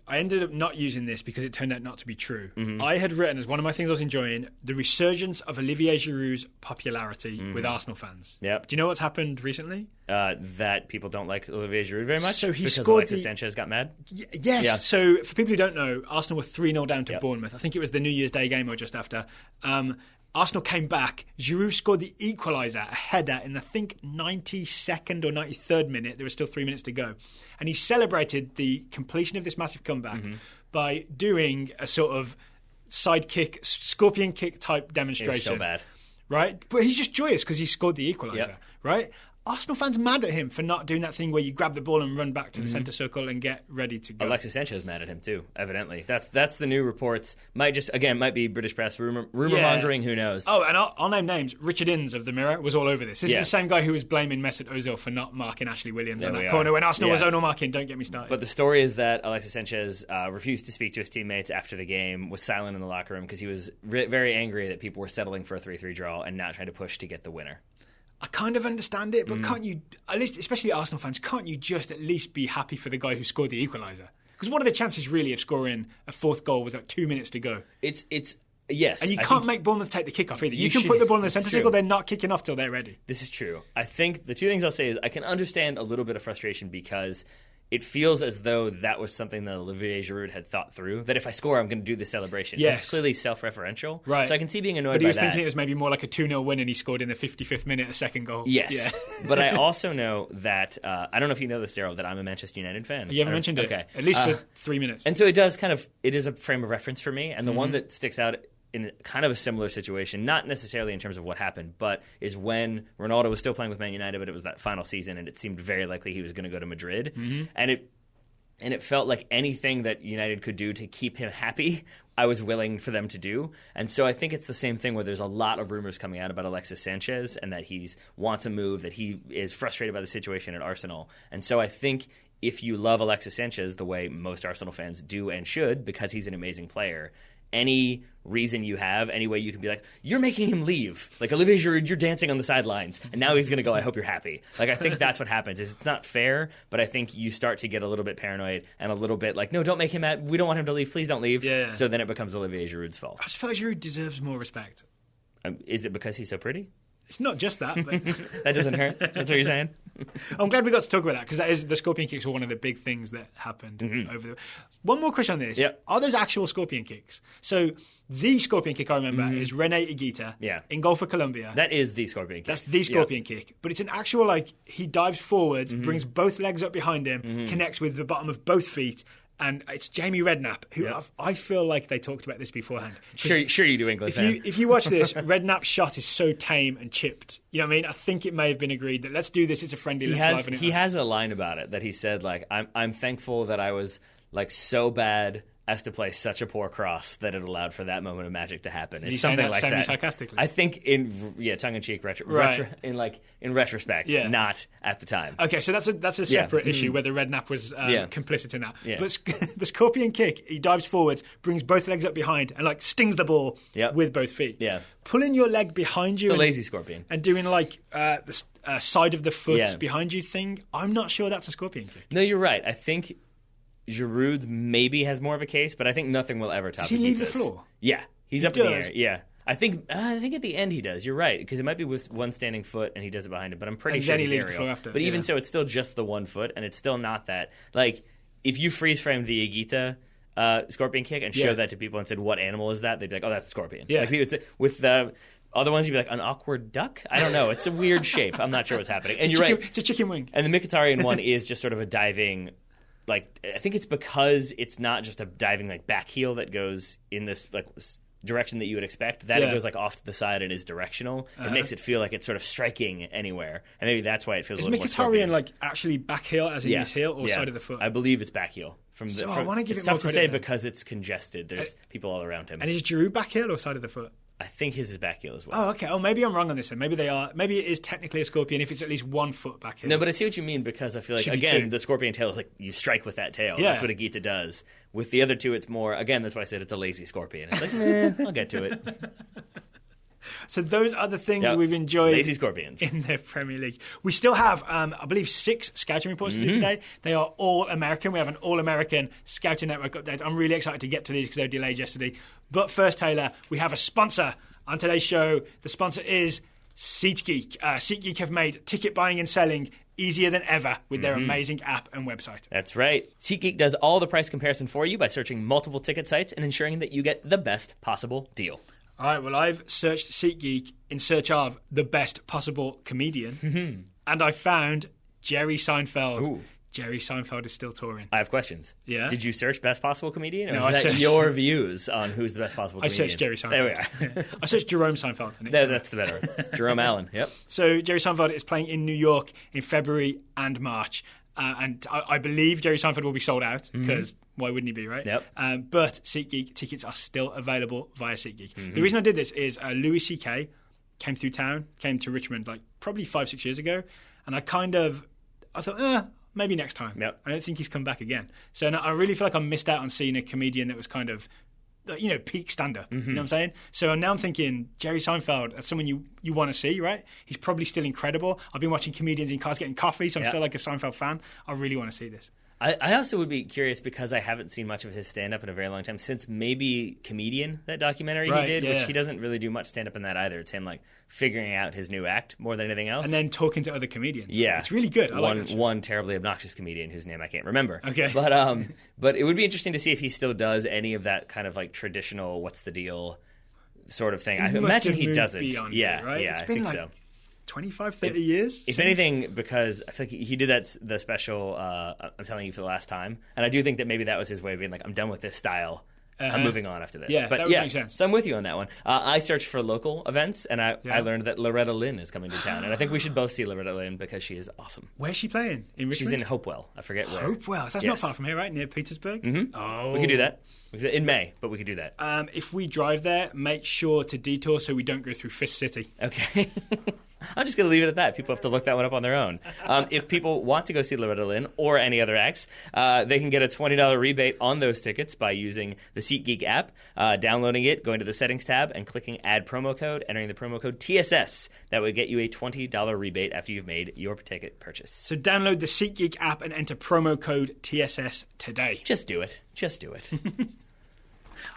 ended up not using this because it turned out not to be true. I had written as one of my things I was enjoying, the resurgence of Olivier Giroud's popularity with Arsenal fans. Yep. Do you know what's happened recently? That people don't like Olivier Giroud very much so because Alexis Sanchez got mad? Yes. Yeah. So for people who don't know, Arsenal were 3-0 down to Bournemouth. I think it was the New Year's Day game or just after. Arsenal came back. Giroud scored the equaliser, a header, in I think 92nd or 93rd minute. There was still 3 minutes to go. And he celebrated the completion of this massive comeback by doing a sort of sidekick, scorpion kick type demonstration. It was so bad. Right? But he's just joyous because he scored the equaliser, right? Arsenal fans mad at him for not doing that thing where you grab the ball and run back to the centre circle and get ready to go. Alexis Sanchez mad at him too, evidently. That's the new reports. Might be British press rumor mongering, who knows. Oh, and I'll name names. Richard Innes of the Mirror was all over this. This is the same guy who was blaming Mesut Ozil for not marking Ashley Williams on that corner when Arsenal was zonal marking. Don't get me started. But the story is that Alexis Sanchez refused to speak to his teammates after the game, was silent in the locker room because he was very angry that people were settling for a 3-3 draw and not trying to push to get the winner. I kind of understand it, but can't you, at least, especially Arsenal fans, can't you just at least be happy for the guy who scored the equaliser? Because what are the chances really of scoring a fourth goal with like 2 minutes to go? It's yes. And you can't make Bournemouth take the kick-off either. You can put the ball in the centre circle, they're not kicking off till they're ready. This is true. I think the two things I'll say is I can understand a little bit of frustration because it feels as though that was something that Olivier Giroud had thought through, that if I score, I'm going to do this celebration. Yes. It's clearly self-referential. Right. So I can see being annoyed by that. But he was thinking it was maybe more like a 2-0 win and he scored in the 55th minute a second goal. Yes. Yeah. But I also know that, I don't know if you know this, Daryl, that I'm a Manchester United fan. You haven't mentioned it. Okay. At least for 3 minutes. And so it is a frame of reference for me. And the one that sticks out in kind of a similar situation, not necessarily in terms of what happened, but is when Ronaldo was still playing with Man United, but it was that final season and it seemed very likely he was going to go to Madrid. And it felt like anything that United could do to keep him happy, I was willing for them to do. And so I think it's the same thing where there's a lot of rumors coming out about Alexis Sanchez and that he wants a move, that he is frustrated by the situation at Arsenal. And so I think if you love Alexis Sanchez the way most Arsenal fans do and should, because he's an amazing player, any reason you have, any way you can be like, you're making him leave. Like, Olivier Giroud, you're dancing on the sidelines, and now he's going to go, I hope you're happy. Like, I think that's what happens. It's not fair, but I think you start to get a little bit paranoid and a little bit like, no, don't make him mad. We don't want him to leave. Please don't leave. Yeah. So then it becomes Olivier Giroud's fault. I just feel like Giroud deserves more respect. Is it because he's so pretty? It's not just that. But that doesn't hurt? That's what you're saying? I'm glad we got to talk about that because the scorpion kicks were one of the big things that happened over the... One more question on this. Yep. Are those actual scorpion kicks? So the scorpion kick I remember is René Higuita in goal for Colombia. That is the scorpion kick. That's the scorpion kick. But it's an actual, like, he dives forwards, brings both legs up behind him, connects with the bottom of both feet, and it's Jamie Redknapp, who I feel like they talked about this beforehand. Sure you do, England fan. If you watch this, Redknapp's shot is so tame and chipped. You know what I mean? I think it may have been agreed that let's do this. It's a friendly. He has a line about it that he said, like, I'm thankful that I was like so bad as to play such a poor cross that it allowed for that moment of magic to happen. It's something like that. Sarcastically? I think tongue in cheek, in retrospect, not at the time. Okay, so that's a separate issue whether Redknapp was complicit in that. Yeah. But the scorpion kick, he dives forwards, brings both legs up behind, and like stings the ball with both feet. Yeah, pulling your leg behind you, the lazy scorpion, and doing like the side of the foot behind you thing. I'm not sure that's a scorpion kick. No, you're right. I think Giroud maybe has more of a case, but I think nothing will ever top. Does he leave the floor? Yeah, he's up in the air. Yeah, I think at the end he does. You're right, because it might be with one standing foot and he does it behind him, but I'm pretty sure he's aerial. The floor after. But even so, it's still just the 1 foot, and it's still not that. Like, if you freeze frame the Higuita scorpion kick and show that to people and said, "What animal is that?" They'd be like, "Oh, that's a scorpion." Yeah, like, with the other ones, you'd be like, an awkward duck? I don't know. It's a weird shape. I'm not sure what's happening. And you're right. It's a chicken wing. And the Mkhitaryan one is just sort of a diving. Like, I think it's because it's not just a diving like back heel that goes in this like direction that you would expect. That it goes like off to the side and is directional. It makes it feel like it's sort of striking anywhere, and maybe that's why it feels. Is a little more Scorpion. like actually back heel as in his heel or side of the foot? I believe it's back heel. I want to give it's it more tough to credit say then. because it's congested. There's people all around him. And is Giroud back heel or side of the foot? I think his is back heel as well. Oh, okay. Oh, maybe I'm wrong on this then. Maybe they are. Maybe it is technically a Scorpion if it's at least 1 foot back heel. No, but I see what you mean because I feel like, again, the Scorpion tail is like you strike with that tail. Yeah. That's what a Gita does. With the other two, it's more, again, that's why I said it's a lazy Scorpion. It's like, I'll get to it. So those are the things we've enjoyed lazy Scorpions in the Premier League. We still have, I believe, 6 scouting reports to do today. They are all American. We have an all-American scouting network update. I'm really excited to get to these because they were delayed yesterday. But first, Taylor, we have a sponsor on today's show. The sponsor is SeatGeek. SeatGeek have made ticket buying and selling easier than ever with their amazing app and website. That's right. SeatGeek does all the price comparison for you by searching multiple ticket sites and ensuring that you get the best possible deal. All right, well, I've searched SeatGeek in search of the best possible comedian, and I found Jerry Seinfeld. Ooh. Jerry Seinfeld is still touring. I have questions. Yeah? Did you search best possible comedian? Or No, is I that searched... your views on who's the best possible comedian? I searched Jerry Seinfeld. There we are. I searched Jerome Seinfeld. That's the better one. Jerome Allen, yep. So Jerry Seinfeld is playing in New York in February and March. And I believe Jerry Seinfeld will be sold out because why wouldn't he be, right? Yep. But SeatGeek tickets are still available via SeatGeek. The reason I did this is Louis C.K. came through town, came to Richmond like probably 5-6 years ago. And I thought, maybe next time. Yep. I don't think he's come back again. So I really feel like I missed out on seeing a comedian that was kind of, peak stand-up. You know what I'm saying? So now I'm thinking, Jerry Seinfeld, that's someone you want to see, right? He's probably still incredible. I've been watching comedians in cars getting coffee, so I'm still like a Seinfeld fan. I really want to see this. I also would be curious because I haven't seen much of his stand-up in a very long time, since maybe Comedian, that documentary he did, which he doesn't really do much stand-up in that either. It's him like figuring out his new act more than anything else. And then talking to other comedians. Yeah. It's really good. I like that show. One terribly obnoxious comedian whose name I can't remember. Okay. But it would be interesting to see if he still does any of that kind of like traditional what's the deal sort of thing. I imagine he doesn't. Yeah, right? Yeah, it's I been think like so. 25, 30 years? If anything, because I feel like he did the special, I'm telling you for the last time, and I do think that maybe that was his way of being like, I'm done with this style. I'm moving on after this. Yeah, but that would make sense. So I'm with you on that one. I searched for local events, and I learned that Loretta Lynn is coming to town, and I think we should both see Loretta Lynn because she is awesome. Where's she playing? In Richmond? She's in Hopewell. I forget where. Hopewell. So that's not far from here, right? Near Petersburg? Mm-hmm. Oh. We could do that. In May, but we could do that. If we drive there, make sure to detour so we don't go through Fist City. Okay. I'm just going to leave it at that. People have to look that one up on their own. If people want to go see Loretta Lynn or any other acts, they can get a $20 rebate on those tickets by using the SeatGeek app, downloading it, going to the settings tab, and clicking add promo code, entering the promo code TSS. That would get you a $20 rebate after you've made your ticket purchase. So download the SeatGeek app and enter promo code TSS today. Just do it. Just do it.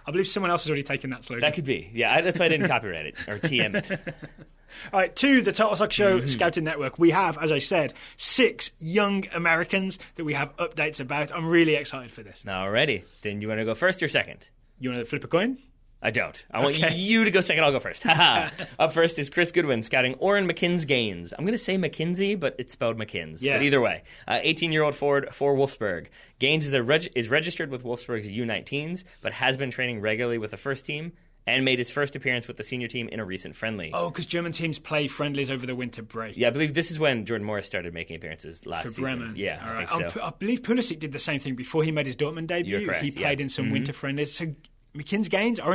I believe someone else has already taken that slogan. That could be. Yeah, that's why I didn't copyright it or TM it. All right, to the Total Soccer Show Scouting Network. We have, as I said, 6 young Americans that we have updates about. I'm really excited for this. Alrighty. Then you want to go first or second? You want to flip a coin? I don't. I want you to go second. I'll go first. Up first is Chris Goodwin scouting Orrin McKinn's Gaines. I'm going to say McKinsey, but it's spelled McKinns. Yeah. But either way, 18-year-old forward for Wolfsburg. Gaines is registered with Wolfsburg's U19s, but has been training regularly with the first team and made his first appearance with the senior team in a recent friendly. Oh, because German teams play friendlies over the winter break. Yeah, I believe this is when Jordan Morris started making appearances last season. For Bremen. Yeah, all right. I think so. I believe Pulisic did the same thing before he made his Dortmund debut. You're correct, He played in some winter friendlies. So Orrin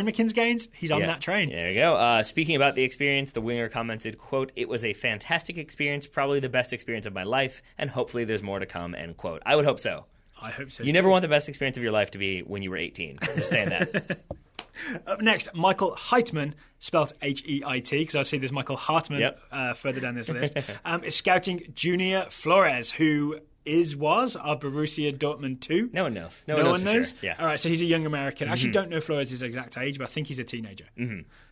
McKinn's Gaines, he's on that train. There you go. Speaking about the experience, the winger commented, quote, "It was a fantastic experience, probably the best experience of my life, and hopefully there's more to come," end quote. I would hope so. I hope so. You never want the best experience of your life to be when you were 18. I'm just saying that. Up next, Michael Heitman, spelledHeit, because I see there's Michael Hartman further down this list, is scouting Junior Flores, who was of Borussia Dortmund 2. No one knows. No one knows? Sure. Yeah. All right, so he's a young American. I actually don't know Flores' exact age, but I think he's a teenager.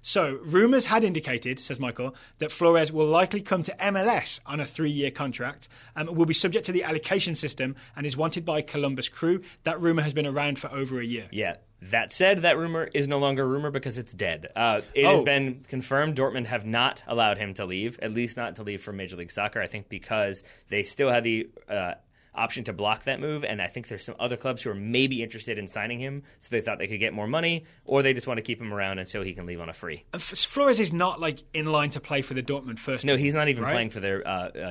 So, rumours had indicated, says Michael, that Flores will likely come to MLS on a 3-year contract, will be subject to the allocation system, and is wanted by Columbus Crew. That rumour has been around for over a year. Yeah. That said, that rumor is no longer a rumor because it's dead. It has been confirmed Dortmund have not allowed him to leave, at least not to leave for Major League Soccer, I think because they still have the option to block that move, and I think there's some other clubs who are maybe interested in signing him, so they thought they could get more money, or they just want to keep him around until he can leave on a free. Flores is not in line to play for the Dortmund first team. No, he's not even playing for their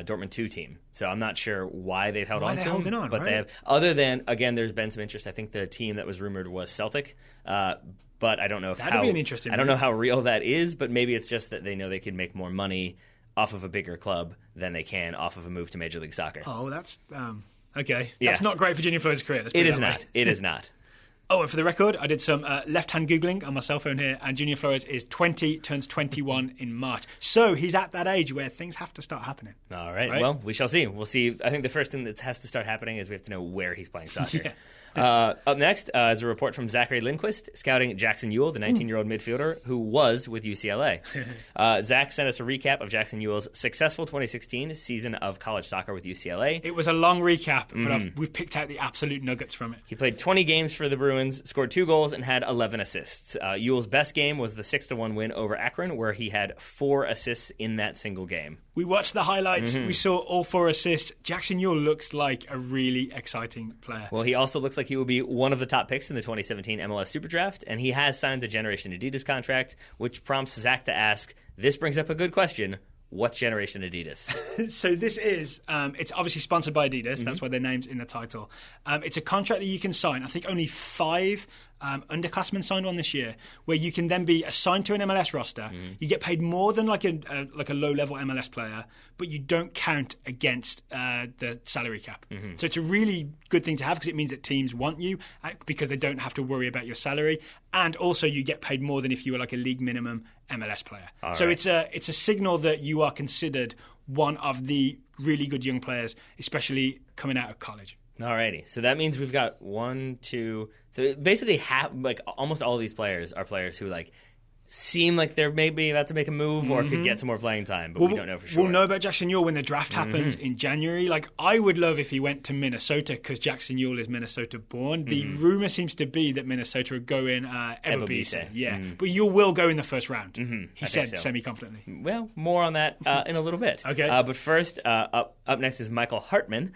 Dortmund 2 team, so I'm not sure why they've held on to him. But they have, other than, again, there's been some interest. I think the team that was rumored was Celtic, but I don't know That'd be an interesting move. I don't know how real that is, but maybe it's just that they know they could make more money off of a bigger club than they can off of a move to Major League Soccer. Oh, that's okay. That's not great for Junior Flores' career. It is not. It is not. Oh, and for the record, I did some left-hand Googling on my cell phone here, and Junior Flores is 20, turns 21 in March. So he's at that age where things have to start happening. All right. Well, we shall see. We'll see. I think the first thing that has to start happening is we have to know where he's playing soccer. Yeah. Up next is a report from Zachary Lindquist scouting Jackson Ewell, the 19-year-old midfielder who was with UCLA. Zach sent us a recap of Jackson Ewell's successful 2016 season of college soccer with UCLA. It was a long recap, but we've picked out the absolute nuggets from it. He played 20 games for the Bruins, scored 2 goals, and had 11 assists. Ewell's best game was the 6-1 win over Akron, where he had 4 assists in that single game. We watched the highlights. We saw all 4 assists. Jackson Ewell looks like a really exciting player. Well, he also looks like he will be one of the top picks in the 2017 MLS Super Draft, and he has signed the Generation Adidas contract, which prompts Zach to ask, this brings up a good question, what's Generation Adidas? So this is, it's obviously sponsored by Adidas. That's why their name's in the title. It's a contract that you can sign. I think only 5 underclassmen signed one this year, where you can then be assigned to an MLS roster. You get paid more than like a low-level MLS player, but you don't count against the salary cap. So it's a really good thing to have because it means that teams want you because they don't have to worry about your salary, and also you get paid more than if you were like a league minimum MLS player. So it's a signal that you are considered one of the really good young players, especially coming out of college. Alrighty, so that means we've got 1, 2, 3. Basically, almost all of these players are players who seem like they're maybe about to make a move or could get some more playing time, but we don't know for sure. We'll know about Jackson Ewell when the draft happens in January. I would love if he went to Minnesota because Jackson Ewell is Minnesota-born. The rumour seems to be that Minnesota would go in Ebobisse. Yeah, but Ewell will go in the first round, he said semi-confidently. Well, more on that in a little bit. Okay. But first, up next is Michael Hartman,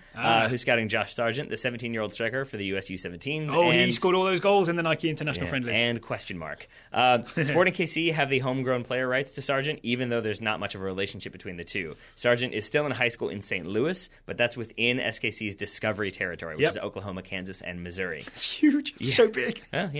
who's scouting Josh Sargent, the 17-year-old striker for the US U17s. Oh, he scored all those goals in the Nike International Friendlies. And question mark. Sporting KC have the homegrown player rights to Sargent, even though there's not much of a relationship between the two. Sargent is still in high school in St. Louis, but that's within SKC's Discovery territory, which is Oklahoma, Kansas, and Missouri. It's huge. It's so big. Well,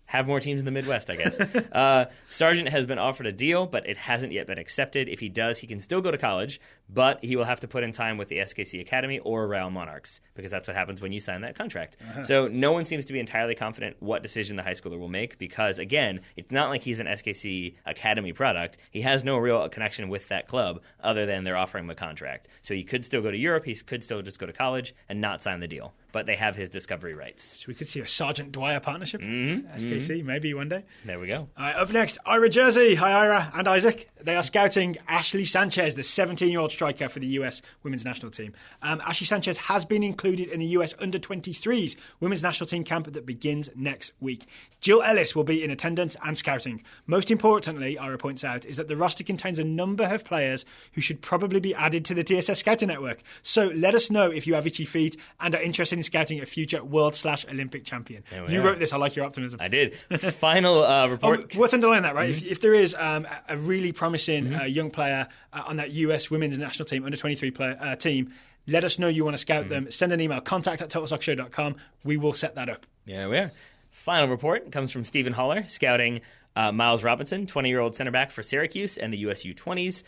have more teams in the Midwest, I guess. Sargent has been offered a deal, but it hasn't yet been accepted. If he does, he can still go to college, but he will have to put in time with the SKC Academy or Real Monarchs, because that's what happens when you sign that contract. So no one seems to be entirely confident what decision the high schooler will make, because, again, it's not like he's an SKC Academy product. He has no real connection with that club other than they're offering him a contract. So he could still go to Europe, he could still just go to college and not sign the deal. But they have his discovery rights. So we could see a Sargent-Dwyer partnership. SKC, maybe one day. There we go. All right, up next, Ira Jersey. Hi, Ira and Isaac. They are scouting Ashley Sanchez, the 17-year-old striker for the US women's national team. Ashley Sanchez has been included in the US under-23s women's national team camp that begins next week. Jill Ellis will be in attendance and scouting. Most importantly, Ira points out, is that the roster contains a number of players who should probably be added to the TSS scouting network. So let us know if you have itchy feet and are interested in scouting a future world/Olympic champion. You wrote this. I like your optimism. I did. Final report. Worth underlining that, right? If there is a really promising young player on that US women's national team, under-23 team, let us know you want to scout them. Send an email, contact@totalsoccershow.com. We will set that up. Yeah, we are. Final report comes from Stephen Haller, scouting Miles Robinson, 20-year-old center back for Syracuse and the US U20s,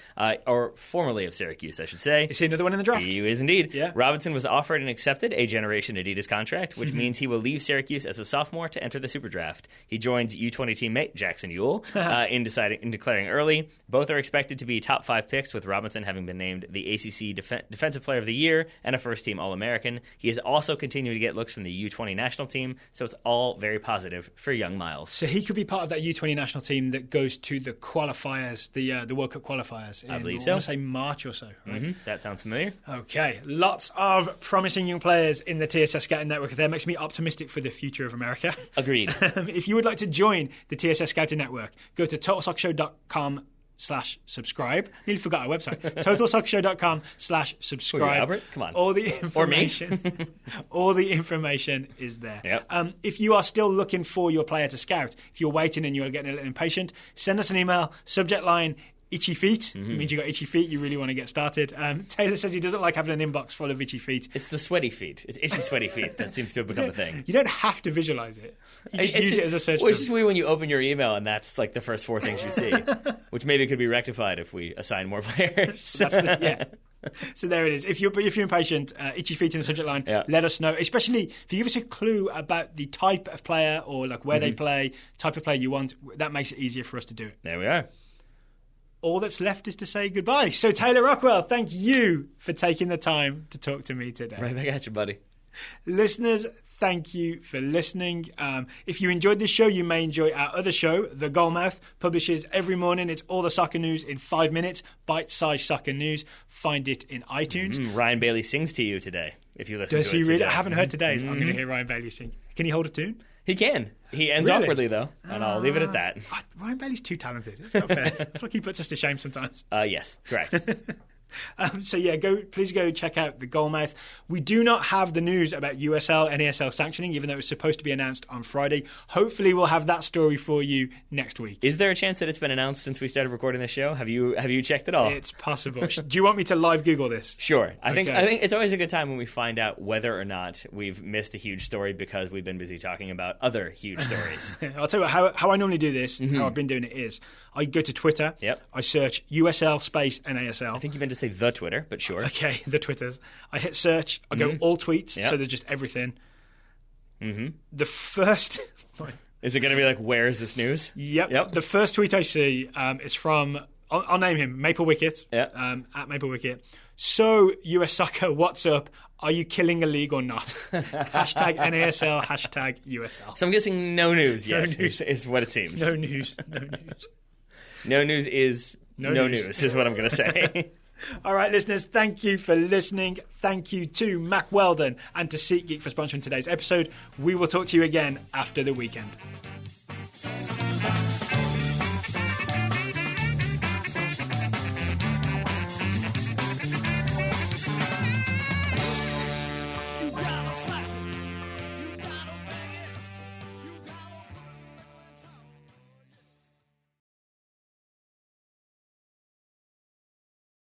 or formerly of Syracuse, I should say. Is he another one in the draft? He is indeed. Yeah. Robinson was offered and accepted a Generation Adidas contract, which means he will leave Syracuse as a sophomore to enter the Super Draft. He joins U20 teammate Jackson Ewell in declaring early. Both are expected to be top 5 picks, with Robinson having been named the ACC Defensive Player of the Year and a first-team All-American. He is also continuing to get looks from the U20 national team, so it's all very positive for young Miles. So he could be part of that U20 national team that goes to the qualifiers, the World Cup qualifiers. I believe so. I want to say March or so. Right? That sounds familiar. Okay, lots of promising young players in the TSS Scouting Network. That makes me optimistic for the future of America. Agreed. If you would like to join the TSS Scouting Network, go to totalsoccershow.com totalsoccershow.com/subscribe. Nearly forgot our website. totalsoccershow.com/subscribe. Albert, come on. All the information, Or me. all the information is there. Yep. If you are still looking for your player to scout, if you're waiting and you're getting a little impatient, send us an email. Subject line: itchy feet. It means you got itchy feet. You really want to get started. Taylor says he doesn't like having an inbox full of itchy feet. It's the sweaty feet. It's itchy, sweaty feet that seems to have become a thing. You don't have to visualize it. You just use it as a search Well, it's term. just weird when you open your email and that's like the first 4 things you see, which maybe could be rectified if we assign more players. Yeah. So there it is. If you're impatient, itchy feet in the subject line, let us know. Especially if you give us a clue about the type of player or like where they play, type of player you want, that makes it easier for us to do it. There we are. All that's left is to say goodbye. So Taylor Rockwell, thank you for taking the time to talk to me today. Right back at you, buddy. Listeners, thank you for listening. If you enjoyed this show, you may enjoy our other show, The Goalmouth, publishes every morning. It's all the soccer news in 5 minutes, bite-sized soccer news. Find it in iTunes. Ryan Bailey sings to you today, if you listen Does to he it really? today. I haven't heard today. I'm going to hear Ryan Bailey sing. Can he hold a tune? He can. He ends Really? awkwardly, though, and I'll leave it at that. Ryan Bailey's too talented. It's not fair. I feel like he puts us to shame sometimes. Yes, correct. So yeah, please go check out The Goalmouth. We do not have the news about USL, NASL sanctioning, even though it was supposed to be announced on Friday. Hopefully we'll have that story for you next week. Is there a chance that it's been announced since we started recording this show? Have you checked it all? It's possible. Do you want me to live Google this? Sure. I think Okay. it's always a good time when we find out whether or not we've missed a huge story because we've been busy talking about other huge stories. I'll tell you what, how I normally do this, how I've been doing it is, I go to Twitter, Yep. I search USL space NASL. I think you meant to say the Twitter, but sure. Okay, the Twitters. I hit search, I go all tweets, Yep. so there's just everything. The first... Is it going to be like, where is this news? Yep. The first tweet I see is from, I'll name him, Maple Wicket, Yep. at Maple Wicket. So, US Soccer, what's up? Are you killing a league or not? Hashtag NASL, hashtag USL. So I'm guessing no news No yet news. is what it seems. No news, no news. No news is No no news. news is what I'm going to say. All right, listeners, thank you for listening. Thank you to Mac Weldon and to SeatGeek for sponsoring today's episode. We will talk to you again after the weekend.